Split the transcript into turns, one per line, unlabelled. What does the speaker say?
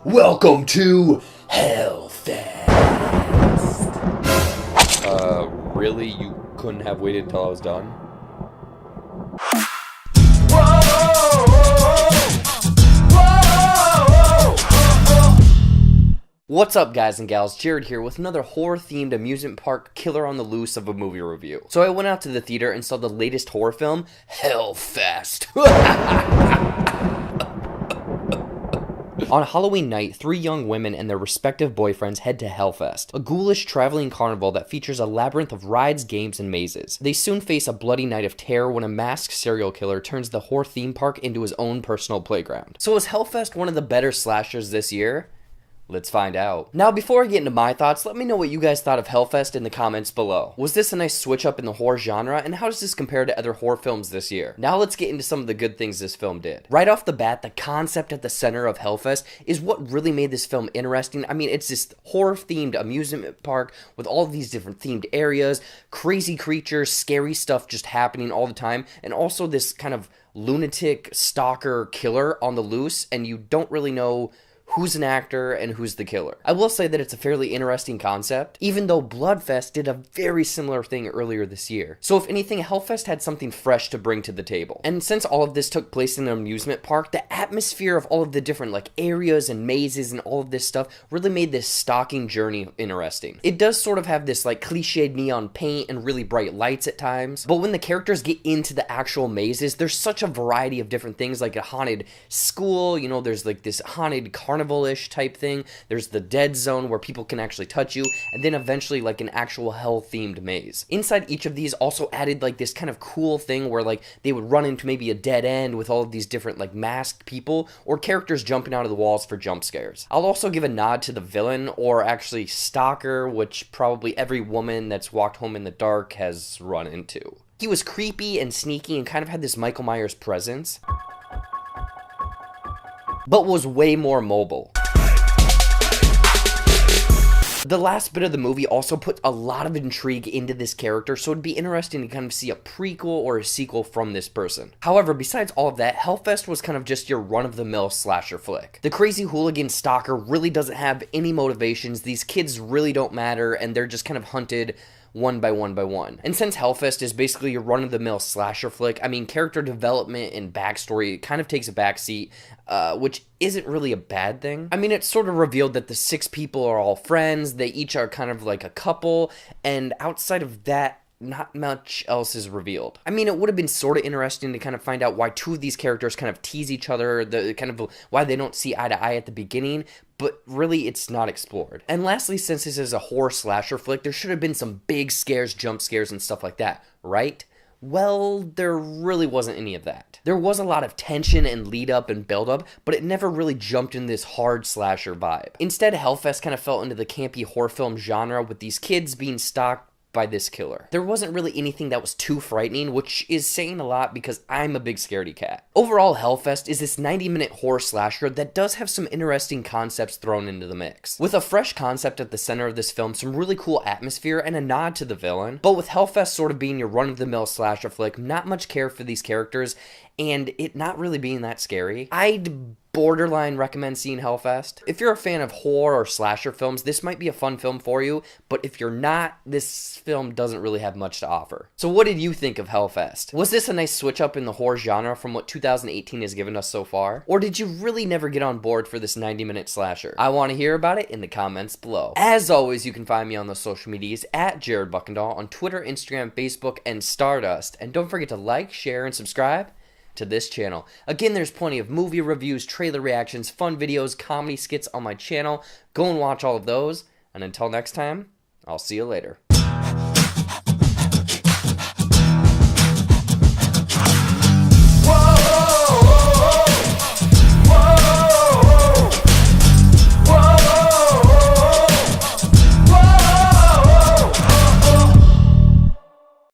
Welcome to Hellfest.
Really? You couldn't have waited until I was done? What's up, guys and gals? Jared here with another horror-themed amusement park killer on the loose of a movie review. So I went out to the theater and saw the latest horror film, Hellfest. On Halloween night, 3 young women and their respective boyfriends head to Hellfest, a ghoulish traveling carnival that features a labyrinth of rides, games, and mazes. They soon face a bloody night of terror when a masked serial killer turns the horror theme park into his own personal playground. So is Hellfest one of the better slashers this year? Let's find out. Now, before I get into my thoughts, let me know what you guys thought of Hellfest in the comments below. Was this a nice switch up in the horror genre, and how does this compare to other horror films this year? Now let's get into some of the good things this film did. Right off the bat, the concept at the center of Hellfest is what really made this film interesting. I mean, it's this horror-themed amusement park with all of these different themed areas, crazy creatures, scary stuff just happening all the time, and also this kind of lunatic stalker killer on the loose, and you don't really know who's an actor and who's the killer. I will say that it's a fairly interesting concept, even though Bloodfest did a very similar thing earlier this year. So if anything, Hellfest had something fresh to bring to the table. And since all of this took place in an amusement park, the atmosphere of all of the different areas and mazes and all of this stuff really made this stalking journey interesting. It does sort of have this cliched neon paint and really bright lights at times, but when the characters get into the actual mazes, there's such a variety of different things, like a haunted school, there's this haunted carnival-ish type thing. There's the dead zone where people can actually touch you, and then eventually an actual hell-themed maze. Inside each of these also added this kind of cool thing where they would run into maybe a dead end with all of these different masked people or characters jumping out of the walls for jump scares. I'll also give a nod to the villain, or actually stalker, which probably every woman that's walked home in the dark has run into. He was creepy and sneaky and kind of had this Michael Myers presence, but was way more mobile. The last bit of the movie also put a lot of intrigue into this character, so it'd be interesting to kind of see a prequel or a sequel from this person. However, besides all of that, Hellfest was kind of just your run-of-the-mill slasher flick. The crazy hooligan stalker really doesn't have any motivations, these kids really don't matter, and they're just kind of hunted one by one. And since Hellfest is basically your run-of-the-mill slasher flick, I mean, character development and backstory kind of takes a backseat, which isn't really a bad thing. I mean, it's sort of revealed that the 6 people are all friends, they each are kind of like a couple, and outside of that, not much else is revealed. I mean, it would have been sort of interesting to kind of find out why 2 of these characters kind of tease each other, why they don't see eye to eye at the beginning, but really it's not explored. And lastly, since this is a horror slasher flick, there should have been some big scares, jump scares, and stuff like that, right? Well, there really wasn't any of that. There was a lot of tension and lead up and build up, but it never really jumped in this hard slasher vibe. Instead, Hellfest kind of fell into the campy horror film genre with these kids being stalked by this killer. There wasn't really anything that was too frightening, which is saying a lot because I'm a big scaredy cat. Overall, Hellfest is this 90-minute horror slasher that does have some interesting concepts thrown into the mix. With a fresh concept at the center of this film, some really cool atmosphere, and a nod to the villain, but with Hellfest sort of being your run-of-the-mill slasher flick, not much care for these characters, and it not really being that scary, I'd borderline recommend seeing Hellfest. If you're a fan of horror or slasher films, this might be a fun film for you, but if you're not, this film doesn't really have much to offer. So what did you think of Hellfest? Was this a nice switch up in the horror genre from what 2018 has given us so far? Or did you really never get on board for this 90-minute slasher? I want to hear about it in the comments below. As always, you can find me on the social medias at Jared Buckendahl on Twitter, Instagram, Facebook, and Stardust. And don't forget to like, share, and subscribe to this channel. Again, there's plenty of movie reviews, trailer reactions, fun videos, comedy skits on my channel. Go and watch all of those, and until next time, I'll see you later.